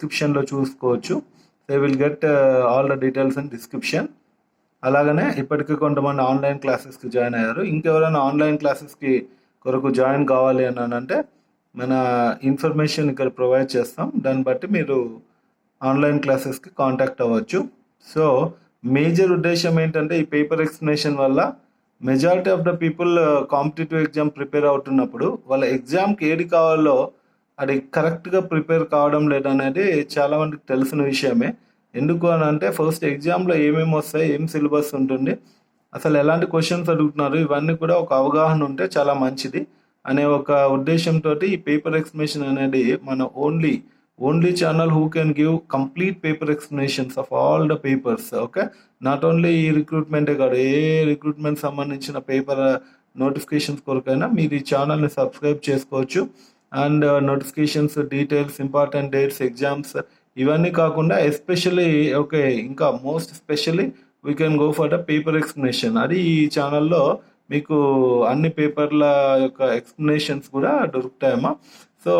డిస్క్రిప్షన్లో చూసుకోవచ్చు. They will get all the details in description. అలాగనే ఇప్పటికే కొంతమంది ఆన్లైన్ క్లాసెస్కి జాయిన్ అయ్యారు. ఇంకెవరైనా ఆన్లైన్ క్లాసెస్కి కొరకు జాయిన్ కావాలి అని అంటే మన ఇన్ఫర్మేషన్ ఇక్కడ ప్రొవైడ్ చేస్తాం. దాన్ని బట్టి మీరు ఆన్లైన్ క్లాసెస్కి కాంటాక్ట్ అవ్వచ్చు. సో మేజర్ ఉద్దేశం ఏంటంటే ఈ పేపర్ ఎక్స్ప్లెనేషన్ వల్ల majority of the people competitive exam prepare అవుతున్నప్పుడు వాళ్ళ ఎగ్జామ్కి ఏది కావాలో అది కరెక్ట్గా ప్రిపేర్ కావడం లేదనేది చాలామందికి తెలిసిన విషయమే. ఎందుకు అని అంటే ఫస్ట్ ఎగ్జామ్లో ఏమేమి వస్తాయి, ఏం సిలబస్ ఉంటుంది, అసలు ఎలాంటి క్వశ్చన్స్ అడుగుతున్నారు, ఇవన్నీ కూడా ఒక అవగాహన ఉంటే చాలా మంచిది అనే ఒక ఉద్దేశంతో ఈ పేపర్ ఎక్స్ప్లెనేషన్ అనేది మన only channel who can give complete paper explanations of all the papers. Okay, not only ఈ రిక్రూట్మెంటే కాదు, ఏ రిక్రూట్మెంట్ సంబంధించిన పేపర్ నోటిఫికేషన్స్ కొరకైనా మీరు ఈ ఛానల్ని సబ్స్క్రైబ్ చేసుకోవచ్చు. And notifications, details, important dates, exams ఇవన్నీ కాకుండా ఎస్పెషల్లీ ఇంకా most specially we can go for the paper explanation. అది ఈ ఛానల్లో మీకు అన్ని పేపర్ల యొక్క ఎక్స్ప్లెనేషన్స్ కూడా దొరుకుతాయమ్మా. So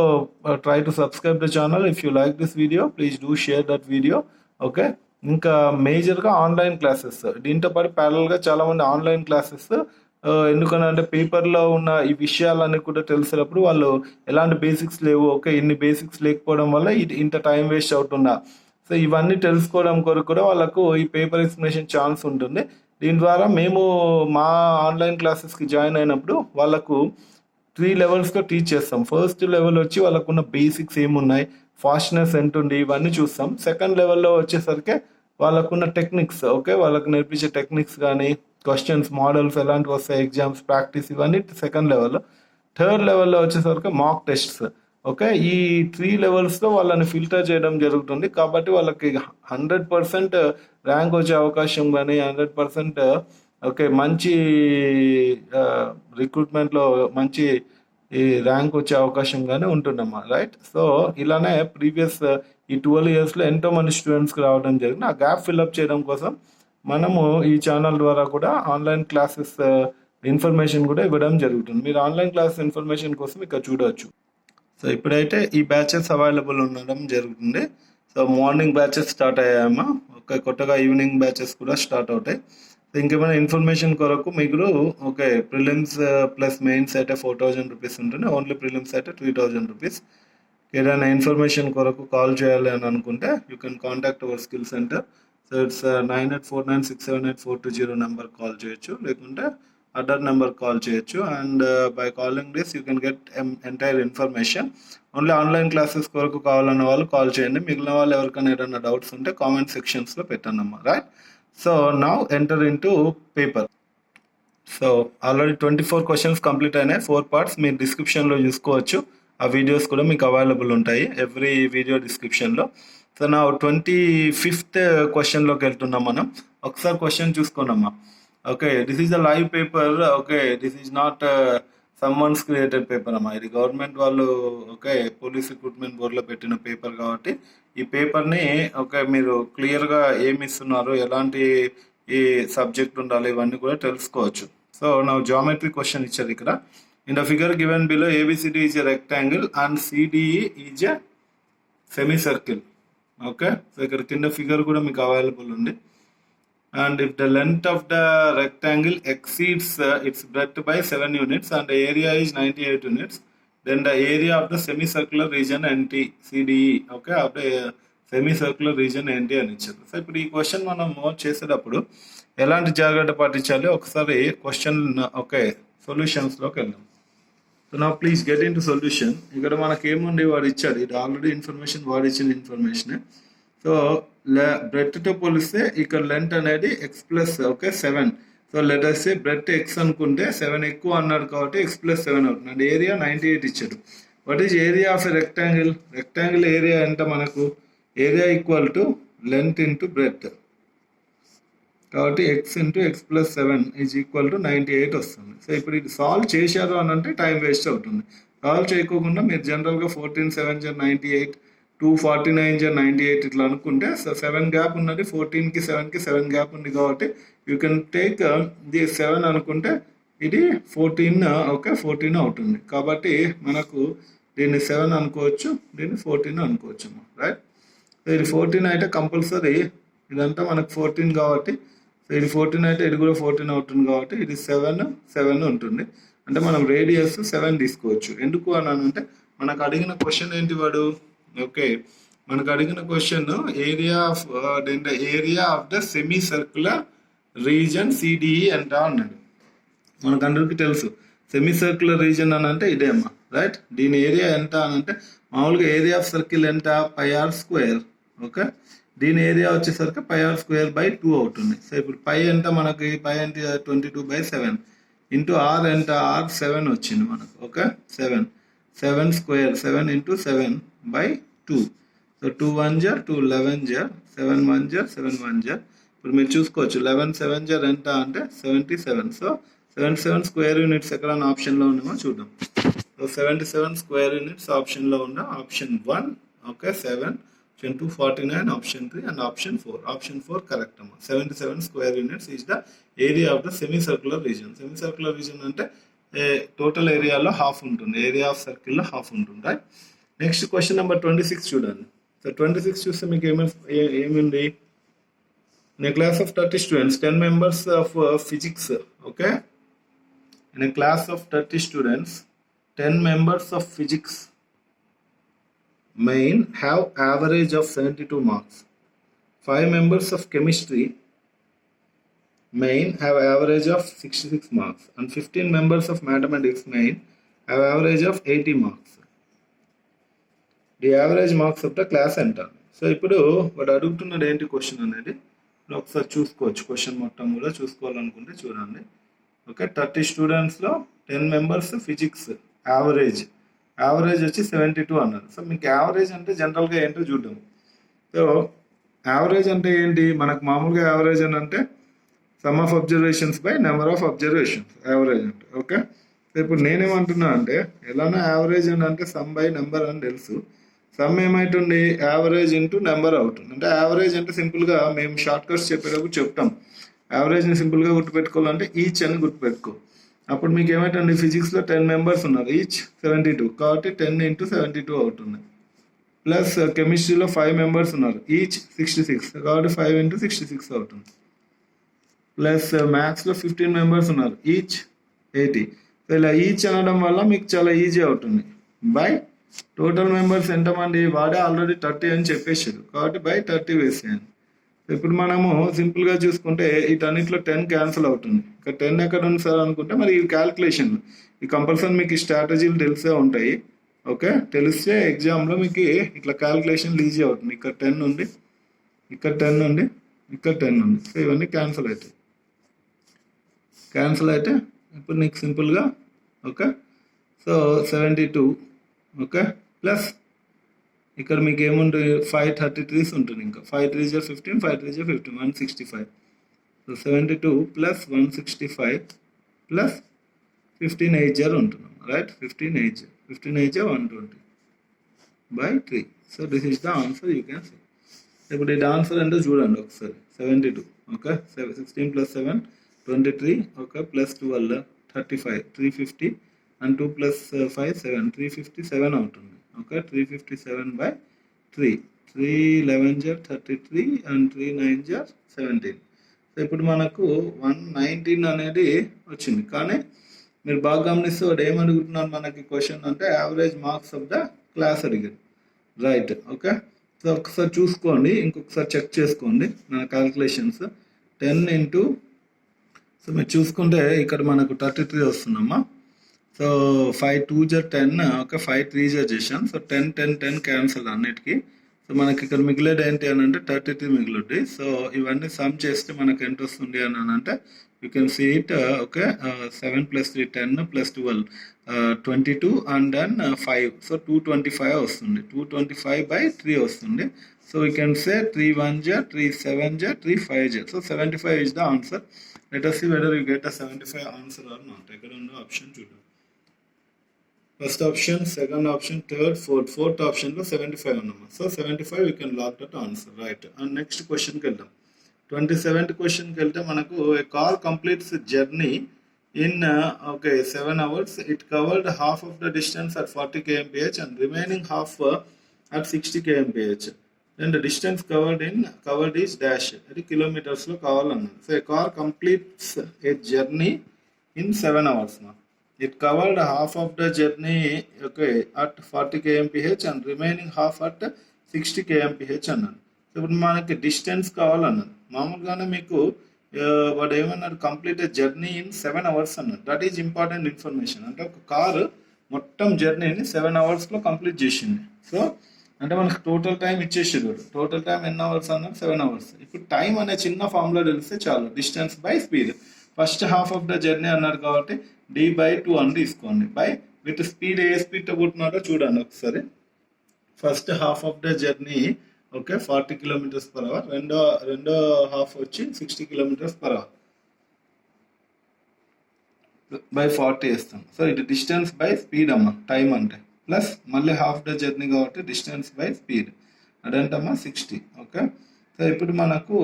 try to subscribe the channel. If you like this video please do share that video. Okay, ఇంకా మేజర్గా ఆన్లైన్ క్లాసెస్, దీంతో పాటు ప్యారల్గా చాలామంది ఆన్లైన్ క్లాసెస్ ఎందుకనంటే పేపర్లో ఉన్న ఈ విషయాలన్నీ కూడా తెలిసినప్పుడు వాళ్ళు ఎలాంటి బేసిక్స్ లేవు, ఇన్ని బేసిక్స్ లేకపోవడం వల్ల ఇంత టైం వేస్ట్ అవుతుందా, సో ఇవన్నీ తెలుసుకోవడం కొరకు కూడా వాళ్ళకు ఈ పేపర్ ఎక్స్ప్లెనేషన్ ఛాన్స్ ఉంటుంది. దీని ద్వారా మేము మా ఆన్లైన్ క్లాసెస్కి జాయిన్ అయినప్పుడు వాళ్ళకు 3 లెవెల్స్లో టీచ్ చేస్తాం. ఫస్ట్ లెవెల్ వచ్చి వాళ్ళకున్న బేసిక్స్ ఏమున్నాయి, ఫాస్ట్నెస్ ఎంత ఉంది, ఇవన్నీ చూస్తాం. సెకండ్ లెవెల్లో వచ్చేసరికి వాళ్ళకున్న టెక్నిక్స్, వాళ్ళకు నేర్పించే టెక్నిక్స్ కానీ క్వశ్చన్స్, మోడల్స్ ఎలాంటివి వస్తాయి, ఎగ్జామ్స్, ప్రాక్టీస్, ఇవన్నీ సెకండ్ లెవెల్లో. థర్డ్ లెవెల్లో వచ్చేసరికి మాక్ టెస్ట్స్. ఈ 3 లెవెల్స్లో వాళ్ళని ఫిల్టర్ చేయడం జరుగుతుంది. కాబట్టి వాళ్ళకి 100% ర్యాంక్ వచ్చే అవకాశం కానీ 100% మంచి రిక్రూట్మెంట్లో మంచి ఈ ర్యాంక్ వచ్చే అవకాశం కానీ ఉంటుందమ్మా. రైట్, సో ఇలానే ప్రీవియస్ ఈ 12 ఇయర్స్లో ఎంతోమంది స్టూడెంట్స్కి రావడం జరిగింది. ఆ గ్యాప్ ఫిల్అప్ చేయడం కోసం మనము ఈ ఛానల్ ద్వారా కూడా ఆన్లైన్ క్లాసెస్ ఇన్ఫర్మేషన్ కూడా ఇవ్వడం జరుగుతుంది. మీరు ఆన్లైన్ క్లాస్ ఇన్ఫర్మేషన్ కోసం ఇక్కడ చూడవచ్చు. సో ఇప్పుడైతే ఈ బ్యాచెస్ అవైలబుల్ ఉండడం జరుగుతుంది. సో మార్నింగ్ బ్యాచెస్ స్టార్ట్ అయ్యాయమ్మా. కొత్తగా ఈవినింగ్ బ్యాచెస్ కూడా స్టార్ట్ అవుతాయి. సో ఇంకేమైనా ఇన్ఫర్మేషన్ కొరకు మీకు ప్రిలిమ్స్ ప్లస్ మెయిన్స్ అయితే 4,000 రూపీస్ ఉంటుంది. ఓన్లీ ప్రిలిమ్స్ అయితే 3,000 రూపీస్. ఏదైనా ఇన్ఫర్మేషన్ కొరకు కాల్ చేయాలి అని అనుకుంటే you can contact our skill centre. So it's 9849678420 number call చేయొచ్చు, లేకుంటే అదర్ నెంబర్ కాల్ చేయొచ్చు. And by calling this you can get entire information. Only online classes కొరకు కావాలన్న వాళ్ళు కాల్ చేయండి. మిగిలిన వాళ్ళు ఎవరికైనా ఏదైనా డౌట్స్ ఉంటే కామెంట్ సెక్షన్స్లో పెట్టండి అమ్మా. Right, so now enter in to paper. So already 24 questions complete అయినాయి, 4 పార్ట్స్. మీరు డిస్క్రిప్షన్లో చూసుకోవచ్చు. ఆ వీడియోస్ కూడా మీకు అవైలబుల్ ఉంటాయి ఎవ్రీ వీడియో డిస్క్రిప్షన్లో. సో నా 25th క్వశ్చన్లోకి వెళ్తున్నాం మనం. ఒకసారి క్వశ్చన్ చూసుకోనమ్మా. This is the live paper. This is not someone's created paper అమ్మా. ఇది గవర్నమెంట్ వాళ్ళు పోలీస్ రిక్రూట్మెంట్ బోర్డులో పెట్టిన పేపర్ కాబట్టి ఈ పేపర్ని మీరు క్లియర్గా ఏమి ఇస్తున్నారు, ఎలాంటి ఈ సబ్జెక్ట్ ఉండాలి, ఇవన్నీ కూడా తెలుసుకోవచ్చు. సో నా జామెట్రీ క్వశ్చన్ ఇచ్చారు ఇక్కడ. In the figure given below ABCD is a rectangle and CDE is a semi circle. So ఇక్కడ కింద ఫిగర్ కూడా మీకు అవైలబుల్ ఉంది. And if the length of the rectangle exceeds its breadth by 7 units and the area is 98 units, then the area of the semicircular region CDE of the semicircular region NT అని ఇచ్చారు. So ఇప్పుడు ఈ question మనం చేసేటప్పుడు ఎలాంటి జాగ్రత్త పాటించాలి ఒకసారి క్వశ్చన్ సొల్యూషన్స్లోకి వెళ్దాం. సో నా please get in to solution. ఇక్కడ మనకి ఏముంది, వాడు ఇచ్చాడు, ఇది ఆల్రెడీ ఇన్ఫర్మేషన్, వాడు ఇచ్చిన ఇన్ఫర్మేషనే. సో బ్రెడ్తో పోలిస్తే ఇక్కడ లెంత్ అనేది x+, 7. So let us say bread x అనుకుంటే 7 ఎక్కువ అన్నాడు కాబట్టి x+7 అవుతుంది. అండ్ ఏరియా 98 ఇచ్చాడు. What is area of a rectangle? Rectangle area ఎంత మనకు? Area equal to length into bread. కాబట్టి x into x+7 is equal to 98 వస్తుంది. సో ఇప్పుడు ఇది సాల్వ్ చేశారు అని అంటే టైం వేస్ట్ అవుతుంది. సాల్వ్ చేయకోకుండా మీరు జనరల్గా 14 7 98, 249 98 ఇట్లా అనుకుంటే 7 గ్యాప్ ఉన్నది, 14కి 7కి 7 గ్యాప్ ఉంది కాబట్టి యూ కెన్ టేక్ ది 7 అనుకుంటే ఇది 14 అవుతుంది. కాబట్టి మనకు దీన్ని 7 అనుకోవచ్చు, దీన్ని 14 అనుకోవచ్చు. రైట్, ఇది 14 అయితే కంపల్సరీ ఇదంతా మనకు 14 కాబట్టి, సో ఇది 14 అయితే ఇది కూడా 14 అవుతుంది కాబట్టి ఇది 7 ఉంటుంది. అంటే మనం రేడియస్ 7 తీసుకోవచ్చు. ఎందుకు అని అంటే మనకు అడిగిన క్వశ్చన్ ఏంటి వాడు, ఓకే మనకు అడిగిన question area of the semi circular reason CDE ఎంత అన్నాడు. మనకు అందరికీ తెలుసు సెమీ సర్క్యులర్ రీజన్ అని అంటే ఇదే అమ్మా, రైట్. దీని ఏరియా ఎంత అని అంటే మామూలుగా ఏరియా ఆఫ్ సర్కిల్ ఎంత, πr². ఓకే, దీని ఏరియా వచ్చేసరికి πr²/2 అవుతుంది. సో ఇప్పుడు పై ఎంత మనకి, పై ఎంత 22/7 ఇంటూ ఆర్ ఎంత, r7 వచ్చింది మనకు. Okay, 7 2 7 into 7/2. సో 2 1 జర్ 2 11 జర్ 7 1 జర్ 7 1 జర్. ఇప్పుడు మీరు చూసుకోవచ్చు 11 7 జర్ ఎంత అంటే 77. సో 77 స్క్వేర్ యూనిట్స్ ఎక్కడ ఆప్షన్లో ఉన్నామో చూద్దాం. సో 77 స్క్వేర్ యూనిట్స్ ఆప్షన్లో ఉన్న option 1, okay 7, option 2 49, option 3 and option 4. Option 4 correct అమ్మా. 77 square units is the area of the semi circular reason. Semi circular reason అంటే టోటల్ ఏరియాలో హాఫ్ ఉంటుంది, ఏరియా ఆఫ్ సర్కిల్లో హాఫ్ ఉంటుంది, రైట్. నెక్స్ట్ క్వశ్చన్ నెంబర్ 26 చూడండి. So 26 చూస్తే మీకు ఏముంది, in a class of 30 students 10 members of physics, okay, in a class of 30 students 10 members of physics main have average of 72 marks. 5 members of chemistry main have average of 66 marks and 15 members of mathematics main have average of 80 marks. The average marks of the class enter. So ఇప్పుడు వాడు అడుగుతున్నది ఏంటి question అనేది ఒకసారి చూసుకోవచ్చు. Question మొత్తం కూడా చూసుకోవాలనుకుంటే చూడండి. ఓకే, 30 స్టూడెంట్స్లో 10 మెంబర్స్ ఫిజిక్స్ యావరేజ్ వచ్చి 72 అన్నారు. సో మీకు యావరేజ్ అంటే జనరల్గా ఏంటో చూద్దాం. సో యావరేజ్ అంటే ఏంటి, మనకు మామూలుగా యావరేజ్ అని అంటే some of observations by number of observations average అంటే. ఓకే, సో ఇప్పుడు నేనేమంటున్నా అంటే ఎలానో యావరేజ్ అని అంటే సమ్ బై నెంబర్ అని తెలుసు. సమ్ ఏమైతుంది, యావరేజ్ ఇంటూ నెంబర్ అవుతుంది. అంటే యావరేజ్ అంటే సింపుల్గా మేము షార్ట్ కట్స్ చెప్పేటప్పుడు చెప్తాం. యావరేజ్ని సింపుల్గా గుర్తుపెట్టుకోవాలంటే ఈచ్ అని గుర్తుపెట్టుకో. అప్పుడు మీకు ఏమైతుంది, ఫిజిక్స్లో 10 మెంబర్స్ ఉన్నారు, ఈచ్ 72 కాబట్టి 10 ఇంటూ 72 అవుతుంది. ప్లస్ కెమిస్ట్రీలో 5 మెంబర్స్ ఉన్నారు, ఈచ్ 66 కాబట్టి 5 ఇంటూ 66 అవుతుంది. ప్లస్ మ్యాథ్స్లో 15 మెంబర్స్ ఉన్నారు, ఈచ్ 80. సో ఇలా ఈచ్ అనడం వల్ల మీకు చాలా ఈజీ అవుతుంది. బై టోటల్ మెంబర్స్ ఎంతమంది, వాడే ఆల్రెడీ 30 అని చెప్పేసాడు కాబట్టి బై 30 వేసేయండి. ఇప్పుడు మనము సింపుల్గా చూసుకుంటే వీటన్నిటిలో 10 క్యాన్సిల్ అవుతుంది. ఇక్కడ 10 ఎక్కడ ఉంది సార్ అనుకుంటే మరి ఈ క్యాల్కులేషన్ ఈ కంపల్సరీ మీకు ఈ స్ట్రాటజీలు తెలిసే ఉంటాయి. ఓకే, తెలిస్తే ఎగ్జామ్లో మీకు ఇట్లా క్యాల్కులేషన్ ఈజీ అవుతుంది. ఇక్కడ 10 ఉంది, ఇక్కడ 10 ఉంది, ఇక్కడ 10 ఉంది. సో ఇవన్నీ క్యాన్సిల్ అయితే ఇప్పుడు నీకు సింపుల్గా ఓకే. సో 72 ఓకే ప్లస్ ఇక్కడ మీకు ఏముంటుంది 5 33s ఉంటుంది. ఇంకా 5 3s 15, 5 3s 15, 165. So 72 plus 165 plus 15 8 ఉంటుంది, right. 15 8 120 by 3. So this is the answer, you can see. ఇప్పుడు ఇది ఆన్సర్ అంటే చూడండి ఒకసారి. 72 okay, 16 plus 7 23 okay, plus 12 35 350 and 2 plus 5 7 357 అవుతుంది. ఓకే, 357/3 3 11 జర్ 33 అండ్ 3 9 జర్ 17. సో ఇప్పుడు మనకు 119 అనేది వచ్చింది. కానీ మీరు బాగా గమనిస్తే వాడు ఏమడుగుతున్నారు మనకి క్వశ్చన్ అంటే average marks of the class అడిగారు, రైట్. ఓకే, సో ఒకసారి చూసుకోండి, ఇంకొకసారి చెక్ చేసుకోండి నా క్యాల్కులేషన్స్. 10 ఇంటూ సో మీరు చూసుకుంటే ఇక్కడ మనకు 33 వస్తుందమ్మా. సో 5 2 జర్ 10 ఓకే, 5 3 జర్ చేసాం. సో 10 10 10 క్యాన్సల్ అన్నిటికీ. సో మనకి ఇక్కడ మిగిలేది ఏంటి అని అంటే 33 మిగులుద్ది. సో ఇవన్నీ సమ్ చేస్తే మనకు ఎంత వస్తుంది అని అంటే you can see it. Okay, 7 + 3 10 + 12 22 and then 5. So 225 వస్తుంది. 225/3 వస్తుంది. సో వీ కెన్ సే 3 1 జర్ 3 7 జర్ 3 5 జర్. So 75 is the answer. Let us see whether you get a 75 answer or not. ఎక్కడ ఉందో ఆప్షన్ చూద్దాం. First option, second option, third, fourth ఆప్షన్లో 75 ఉన్నామా. So 75 you can lock that answer, right. And next క్వశ్చన్కి వెళ్దాం. 27th క్వశ్చన్కి వెళ్తే మనకు a car completes journey in okay 7 hours. It covered half of the distance at 40 kmph and remaining half at 60 kmph. then the distance covered is dash, అది kilometers లో కావాలన్నాడు. So a car completes a journey in 7 hours now. It covered half of the journey, okay, at 40 kmph and remaining half at 60 kmph అన్నాడు. So ఇప్పుడు మనకి distance కావాలన్నాడు. మామూలుగానే మీకు వాడు ఏమన్నాడు, కంప్లీట్ జర్నీ ఇన్ 7 hours అన్నాడు. That is important information. అంటే ఒక కారు మొత్తం జర్నీని 7 hours లో కంప్లీట్ చేసింది. సో అంటే మనకు టోటల్ టైం ఇచ్చేసాడు. టోటల్ టైం ఎన్ని అవర్స్ అన్నాడు, 7 hours. ఇప్పుడు టైం అనే చిన్న ఫార్ములా తెలిస్తే చాలు, distance by speed. First half of the journey అన్నాడు కాబట్టి d/2 అని తీసుకోండి. బై విత్ స్పీడ్, ఏ స్పీడ్తో పుట్టినారో చూడండి ఒకసారి. First half of the journey okay 40 km/h, రెండో హాఫ్ వచ్చి 60 km/h బై 40 వేస్తాం. సో ఇది డిస్టెన్స్ బై స్పీడ్ అమ్మ, టైం అంటే ప్లస్ మళ్ళీ హాఫ్ ద జర్నీ కాబట్టి డిస్టెన్స్ బై స్పీడ్, అదేంటమ్మా 60. ఓకే, సో ఇప్పుడు మనకు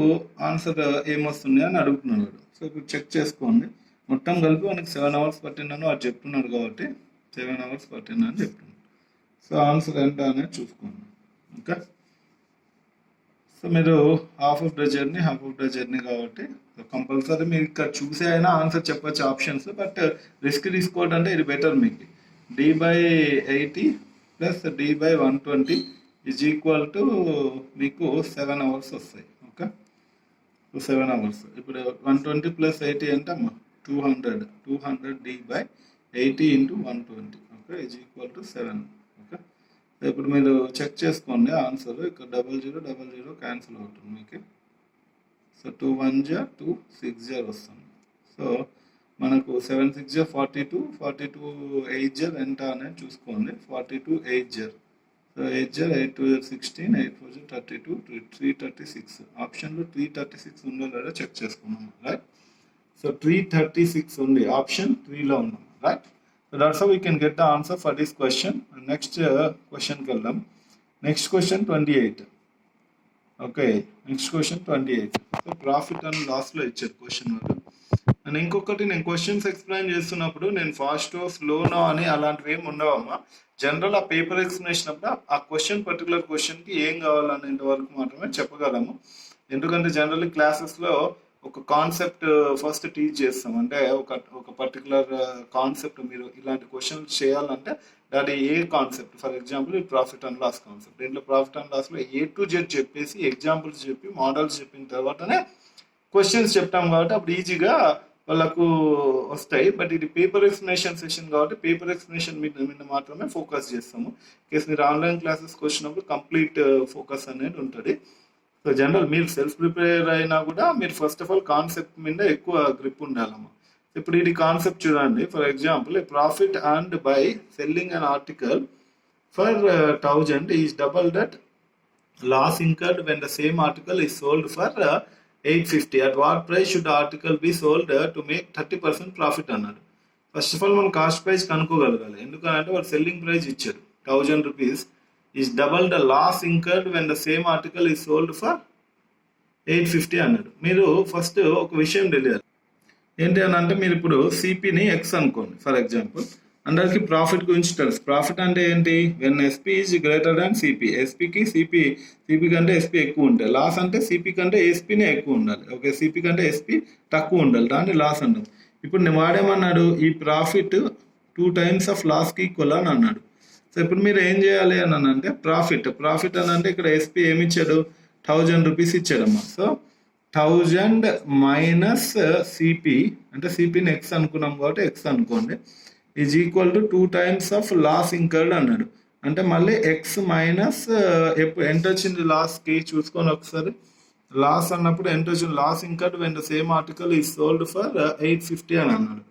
ఆన్సర్ ఏమొస్తుంది అని అడుగుతున్నాడు. సో ఇప్పుడు చెక్ చేసుకోండి. మొత్తం కలిపి మనకి 7 hours పట్టిందని వాడు చెప్తున్నాడు కాబట్టి 7 hours పట్టిందని చెప్తున్నాడు. సో ఆన్సర్ ఎంత అనేది చూసుకోండి. ఓకే, సో మీరు హాఫ్ ఆఫ్ ద జర్నీ కాబట్టి కంపల్సరీ మీరు ఇక్కడ చూసే అయినా ఆన్సర్ చెప్పచ్చు ఆప్షన్స్, బట్ రిస్క్ తీసుకోవడం అంటే ఇది బెటర్. మీకు d/80 plus d/120 is equal to మీకు 7 hours వస్తాయి. Okay, so 7 hours. ఇప్పుడు 120 ప్లస్ 80 అంటే అమ్మా 200 d/80 into 120. Okay, is equal to 7. Okay, ఇప్పుడు మీరు చెక్ చేసుకోండి ఆన్సర్. ఇక్కడ 00 క్యాన్సిల్ అవుతుంది మీకు. సో 2 1 జా 2 6 జా వస్తుంది. సో మనకు 7 6 జా 42, 42 8 జా ఎంత అనేది చూసుకోండి. 42 8 జా, సో 8 జా 8 2 జా 16, 8 4 జా 32, 336. ఆప్షన్లో 336 ఉందో లేదో చెక్ చేసుకున్నాము, రైట్. సో 336 ఉంది, ఆప్షన్ 3లో ఉన్నాం, right. So that's how we can get the answer for this question. Next question keldam. Next question 28. Okay, next question 28. So profit and loss lo ichcharu question varu. And inkokati నేను questions explain చేస్తున్నప్పుడు నేను ఫాస్టో స్లోనో అని అలాంటివి ఏమి ఉండవమ్మా. General ఆ paper explanation అప్పుడు ఆ question particular క్వశ్చన్కి ఏం కావాలనేంత వరకు మాత్రమే చెప్పగలము. ఎందుకంటే జనరల్లీ క్లాసెస్లో ఒక కాన్సెప్ట్ ఫస్ట్ టీచ్ చేస్తాం. అంటే ఒక పర్టికులర్ కాన్సెప్ట్ మీరు ఇలాంటి క్వశ్చన్స్ చేయాలంటే దాని ఏ కాన్సెప్ట్, ఫర్ ఎగ్జాంపుల్ ఈ ప్రాఫిట్ అండ్ లాస్ కాన్సెప్ట్, దీంట్లో ప్రాఫిట్ అండ్ లాస్లో A to Z చెప్పేసి ఎగ్జాంపుల్స్ చెప్పి మోడల్స్ చెప్పిన తర్వాతనే క్వశ్చన్స్ చెప్తాం కాబట్టి అప్పుడు ఈజీగా వాళ్ళకు వస్తాయి. బట్ ఇది పేపర్ ఎక్స్ప్లెనేషన్ సెషన్ కాబట్టి పేపర్ ఎక్స్ప్లెనేషన్ మీద మాత్రమే ఫోకస్ చేస్తాము. కేసు మీరు ఆన్లైన్ క్లాసెస్కి వచ్చినప్పుడు కంప్లీట్ ఫోకస్ అనేది ఉంటుంది. సో జనరల్ మీరు సెల్ఫ్ ప్రిపేర్ అయినా కూడా మీరు ఫస్ట్ ఆఫ్ ఆల్ కాన్సెప్ట్ మీద ఎక్కువ గ్రిప్ ఉండాలమ్మా. ఇప్పుడు ఇది కాన్సెప్ట్ చూడండి. For example profit and by selling an article for 1000 is double that loss incurred when the same article is sold for 850. At what price should article be sold to make 30% profit అన్నాడు. First of all మనం cost price కనుక్కోగలగాలి. ఎందుకంటే వాడు selling price ఇచ్చారు 1000 rupees is double the loss incurred when the same article is sold for 850 అన్నాడు. మీరు first ఒక విషయం తెలియాలి ఏంటి అని అంటే, మీరు ఇప్పుడు సిపిని ఎక్స్ అనుకోండి ఫర్ ఎగ్జాంపుల్. అందరికి ప్రాఫిట్ గురించి తెలుసు. ప్రాఫిట్ అంటే ఏంటి, when SP is greater than CP. ఎస్పీకి సిపి కంటే ఎస్పీ ఎక్కువ ఉంటాయి. లాస్ అంటే సిపి కంటే ఎస్పీనే ఎక్కువ ఉండాలి. ఓకే, సిపి కంటే ఎస్పీ తక్కువ ఉండాలి, దాన్ని లాస్ అంటాం. ఇప్పుడు నేను వాడేమన్నాడు, ఈ ప్రాఫిట్ 2 times ఆఫ్ లాస్కి ఈక్వల్ అని అన్నాడు. సో ఇప్పుడు మీరు ఏం చేయాలి అని అంటే ప్రాఫిట్ అని అంటే ఇక్కడ ఎస్పీ ఏమి ఇచ్చాడు, 1000 రూపీస్ ఇచ్చాడమ్మా. సో 1000 మైనస్ సిపి అంటే సిపిని ఎక్స్ అనుకున్నాం కాబట్టి ఎక్స్ అనుకోండి, is equal to 2 times of loss incurred అన్నాడు. అంటే మళ్ళీ ఎక్స్ మైనస్ ఎంత వచ్చింది లాస్కి చూసుకొని ఒకసారి. లాస్ అన్నప్పుడు ఎంత వచ్చింది, loss incurred when the same article is sold for 850 అని అన్నాడు.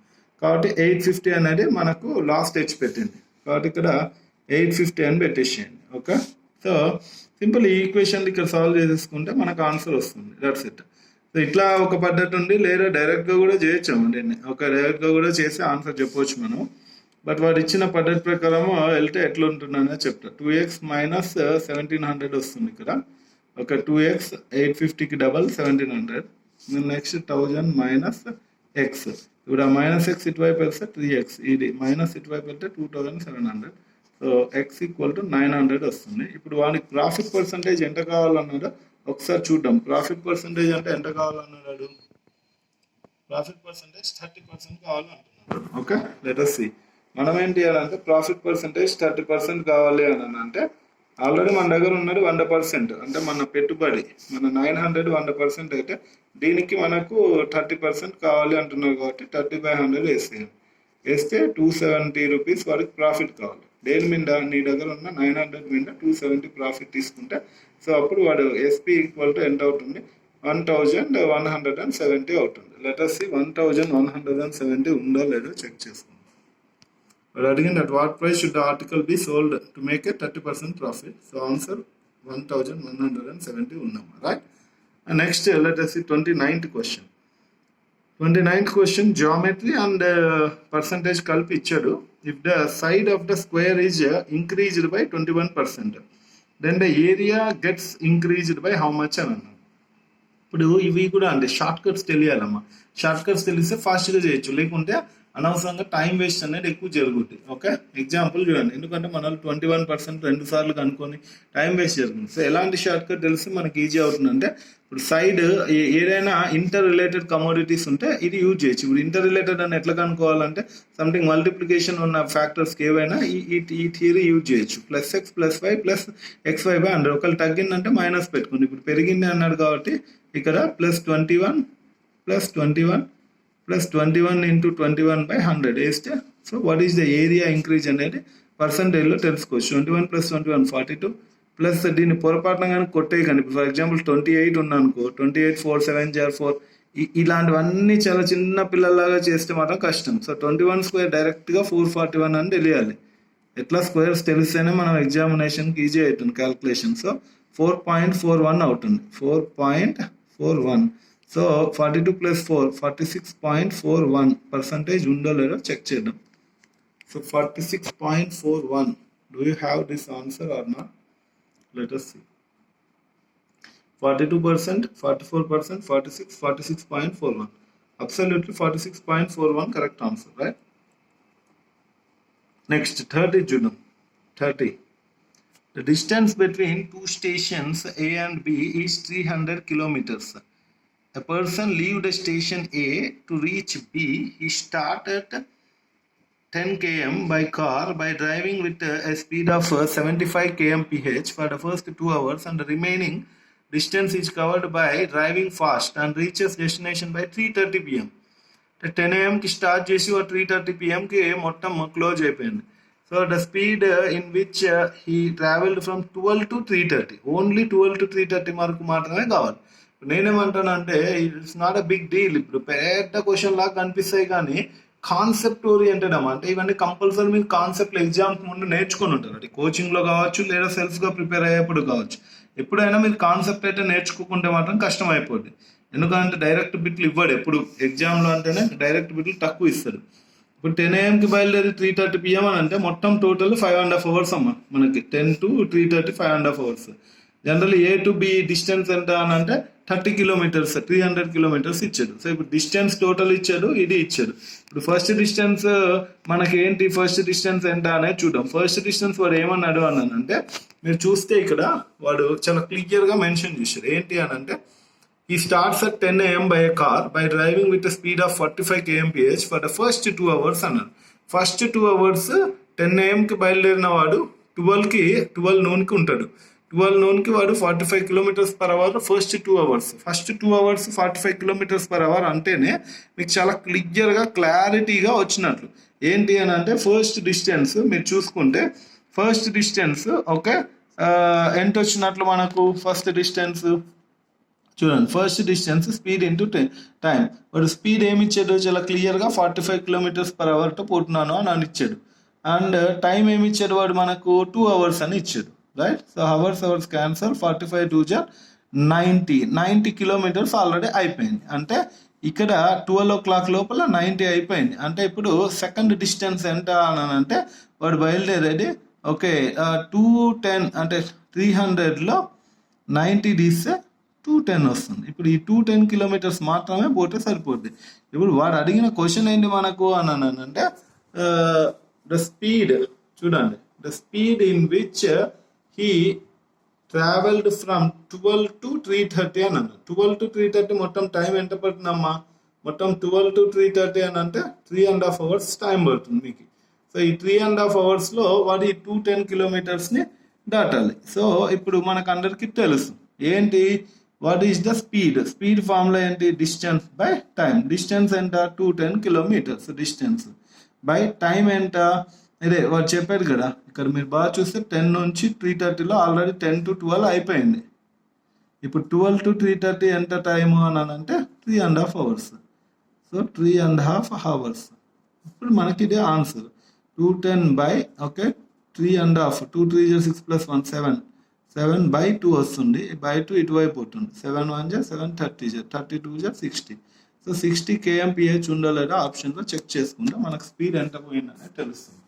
కాబట్టి 850 అనేది మనకు లాస్ట్ తెచ్చి పెట్టింది కాబట్టి ఇక్కడ 850 అని పెట్టేసేయండి. ఓకే, సో సింపుల్ ఈ ఈక్వేషన్ ఇక్కడ సాల్వ్ చేసేసుకుంటే మనకు ఆన్సర్ వస్తుంది. That's it. సో ఇట్లా ఒక పద్ధతి ఉంది, లేదా డైరెక్ట్గా కూడా చేయొచ్చు అండి. డైరెక్ట్గా కూడా చేసి ఆన్సర్ చెప్పవచ్చు మనం. బట్ వాడు ఇచ్చిన పద్ధతి ప్రకారం వెళ్తే ఎట్లా ఉంటుందనే చెప్తా. 2x మైనస్ 1700 వస్తుంది ఇక్కడ. ఓకే, 2x 850కి డబల్ 1700. Next 1000 minus x. ఇప్పుడు ఆ మైనస్ ఎక్స్ ఇటువైపు వెళ్తే 3x, ఇది మైనస్ ఇటువైపు వెళ్తే 2700. So so X equal to 900 వస్తుంది. ఇప్పుడు వానికి ప్రాఫిట్ పర్సంటేజ్ ఎంత కావాలన్నాడో ఒకసారి చూద్దాం. ప్రాఫిట్ పర్సంటేజ్ అంటే ఎంత కావాలన్నాడు? ప్రాఫిట్ పర్సంటేజ్ 30% కావాలంటున్నాడు. Okay, let us see. మనం ఏం చేయాలంటే ప్రాఫిట్ పర్సంటేజ్ 30% కావాలి అని అంటే ఆల్రెడీ మన దగ్గర ఉన్నది 100%. అంటే మన పెట్టుబడి మన 900 100% అయితే దీనికి మనకు 30% కావాలి అంటున్నారు కాబట్టి 30/100 వేస్తే 270 రూపీస్ వాడికి ప్రాఫిట్ కావాలి. దేని మీద? నీ దగ్గర ఉన్న 900 మీద 270 ప్రాఫిట్ తీసుకుంటే సో అప్పుడు వాడు ఎస్పీ ఈక్వల్ టు ఎంత అవుతుంది? 1170 అవుతుంది. లెట్ us see 1170 ఉందో లేదో చెక్ చేసుకుందాం. వాడు అడిగింది at what price should the article be sold to make a 30% profit? So answer 1170 ఉందమ్మా, right? And next let us see 29th question. 29th question, geometry and percentage కలిపి ఇచ్చాడు. If the side of the square is increased by 21%, then the area gets increased by how much అని అన్నాడు. ఇప్పుడు ఇవి కూడా అంటే short cuts తెలియాలమ్మా. Short cuts తెలిస్తే ఫాస్ట్గా చేయొచ్చు, లేకుంటే అనవసరంగా టైం వేస్ట్ అనేది ఎక్కువ జరుగుతుంది. ఓకే, ఎగ్జాంపుల్ చూడండి. ఎందుకంటే మనం 21% 2 సార్లు కనుక్కొని టైం వేస్ట్ జరుగుతుంది. సో ఎలాంటి షార్ట్ కట్ తెలిస్తే మనకి ఈజీ అవుతుంది అంటే ఇప్పుడు సైడ్ ఏదైనా ఇంటర్ రిలేటెడ్ కమోడిటీస్ ఉంటే ఇది యూజ్ చేయొచ్చు. ఇప్పుడు ఇంటర్ రిలేటెడ్ అని ఎట్లా కనుక్కోవాలంటే సంథింగ్ మల్టిప్లికేషన్ ఉన్న ఫ్యాక్టర్స్కి ఏవైనా ఈ థియరీ యూజ్ చేయొచ్చు. +x + y + xy/100. ఒకవేళ తగ్గిందంటే మైనస్ పెట్టుకోండి. ఇప్పుడు పెరిగింది అన్నాడు కాబట్టి ఇక్కడ +21 + 21 + 21 × 21/100 వేస్తే so what is the area increase అనేది పర్సంటేజ్లో తెలుసుకోవచ్చు. 21 + 21 42 ప్లస్ దీన్ని పొరపాటున కానీ కొట్టే కానీ ఫర్ ఎగ్జాంపుల్ 28 ఉందనుకో, 28 4 7 4 ఇలాంటివన్నీ చాలా చిన్న పిల్లల్లాగా చేస్తే మాత్రం కష్టం. సో 21² డైరెక్ట్గా 441 అని తెలియాలి. ఎట్లా స్క్వేర్స్ తెలిస్తేనే మనం ఎగ్జామినేషన్కి ఈజీ అవుతుంది క్యాల్కులేషన్. సో 4.41 అవుతుంది. 4.41. సో 42 + 4 46.41% ఉందో లేదో చెక్ చేద్దాం. So 46.41. Do you have this answer or not? Let us see. 42%, 44%, 46, 46.41. Absolutely 46.41 correct answer, right? Next, 30 June. 30. The distance between two stations A and B is 300 kilometers. A person leave the station A to reach B. He started 10 km by car by driving with a speed of 75 km/h for the first 2 hours, and the remaining distance is covered by driving fast and reaches destination by 3:30 pm. 10 am కి start చేసి 3:30 pm కి మొత్తం close అయిపోయింది. So the speed in which he travelled from 12 to 3:30. Only 12 to 3:30 వరకు మాత్రమే కావాలి. నేనేమంటానంటే it's not a big deal. ఇప్పుడు పెద్ద క్వశ్చన్ లాగా కనిపిస్తాయి కానీ కాన్సెప్ట్ ఓరియంటెడ్ అమ్మా. అంటే ఇవన్నీ కంపల్సరీ మీరు కాన్సెప్ట్ ఎగ్జామ్స్ ముందు నేర్చుకొని ఉంటారు. అది కోచింగ్లో కావచ్చు లేదా సెల్ఫ్గా ప్రిపేర్ అయ్యేప్పుడు కావచ్చు. ఎప్పుడైనా మీరు కాన్సెప్ట్ అయితే నేర్చుకుంటే మాత్రం కష్టం అయిపోద్ది. ఎందుకంటే డైరెక్ట్ బిట్లు ఇవ్వడు. ఎప్పుడు ఎగ్జామ్లో అంటేనే డైరెక్ట్ బిట్లు తక్కువ ఇస్తాడు. ఇప్పుడు 10 am కి బయలుదేరి 3:30 pm అని అంటే మొత్తం టోటల్ 5.5 hours అమ్మా మనకి. 10 to 3:30 5.5 hours. General A to B distance ఎంత అని అంటే 30 kilometers 300 kilometers ఇచ్చాడు. సో ఇప్పుడు డిస్టెన్స్ టోటల్ ఇచ్చాడు, ఇది ఇచ్చాడు. ఇప్పుడు ఫస్ట్ డిస్టెన్స్ మనకి ఏంటి, ఫస్ట్ డిస్టెన్స్ ఎంత అనేది చూద్దాం. ఫస్ట్ డిస్టెన్స్ వాడు ఏమన్నాడు అని అంటే మీరు చూస్తే ఇక్కడ వాడు చాలా క్లియర్గా మెన్షన్ చేశాడు. ఏంటి అని అంటే he starts at 10 am by a car by driving with a speed of 45 km/h for the first 2 hours అన్నాడు. ఫస్ట్ 2 hours 10 am కి బయలుదేరిన వాడు 12 noon కి ఉంటాడు. 12 noon కి వాడు 45 km/h first 2 hours. First 2 hours 45 km/h అంటేనే మీకు చాలా క్లియర్గా క్లారిటీగా వచ్చినట్లు. ఏంటి అని అంటే ఫస్ట్ డిస్టెన్స్ మీరు చూసుకుంటే ఫస్ట్ డిస్టెన్స్ ఓకే ఎంత వచ్చినట్లు మనకు. ఫస్ట్ డిస్టెన్స్ చూడండి, first distance speed into time. వాడు స్పీడ్ ఏమి ఇచ్చాడు చాలా క్లియర్గా 45 km/h పోతున్నాను అని ఇచ్చాడు. అండ్ టైం ఏమి ఇచ్చాడు వాడు మనకు 2 hours అని ఇచ్చాడు, right? So hours cancel. 45 2 90 kilometers already అయిపోయింది. అంటే ఇక్కడ 12 o'clock లోపల 90 అయిపోయింది. అంటే ఇప్పుడు సెకండ్ డిస్టెన్స్ ఎంత అని అంటే వాడు బయలుదేరేది ఓకే 210 అంటే 300లో 90 తీస్తే 210 వస్తుంది. ఇప్పుడు ఈ 210 kilometers మాత్రమే పోతే సరిపోద్ది. ఇప్పుడు వాడు అడిగిన క్వశ్చన్ ఏంటి మనకు అని అంటే ద స్పీడ్ చూడండి, the speed in which he travelled from 12 to 3:30 అని అన్న. 12 to 3:30 మొత్తం టైం ఎంత పడుతుందమ్మా? మొత్తం 12 to 3:30 అని అంటే 3.5 hours టైం పడుతుంది మీకు. సో ఈ 3.5 hours వాడు ఈ 210 kilometers దాటాలి. సో ఇప్పుడు మనకు అందరికి తెలుసు ఏంటి, what is the speed. Speed formula ఏంటి? Distance by time. డిస్టెన్స్ ఎంత? 210 kilometers డిస్టెన్స్ బై టైం ఎంత? అదే వాడు చెప్పాడు కదా, ఇక్కడ మీరు బాగా చూస్తే 10 నుంచి 3:30లో ఆల్రెడీ 10 to 12 అయిపోయింది. ఇప్పుడు 12 to 3:30 ఎంత టైము అని అంటే 3.5 hours. So 3.5 hours. ఇప్పుడు మనకి ఇదే ఆన్సర్. 210 by 3.5. 2 3 6 plus 1 7. 7 by 2 వస్తుంది. by 2 ఇటువైపు అవుతుంది. 7 1 7 30 32 60. సో 60 kmph ఉందో లేదో ఆప్షన్లో చెక్ చేసుకుంటే మనకు స్పీడ్ ఎంత పోయిందనేది తెలుస్తుంది.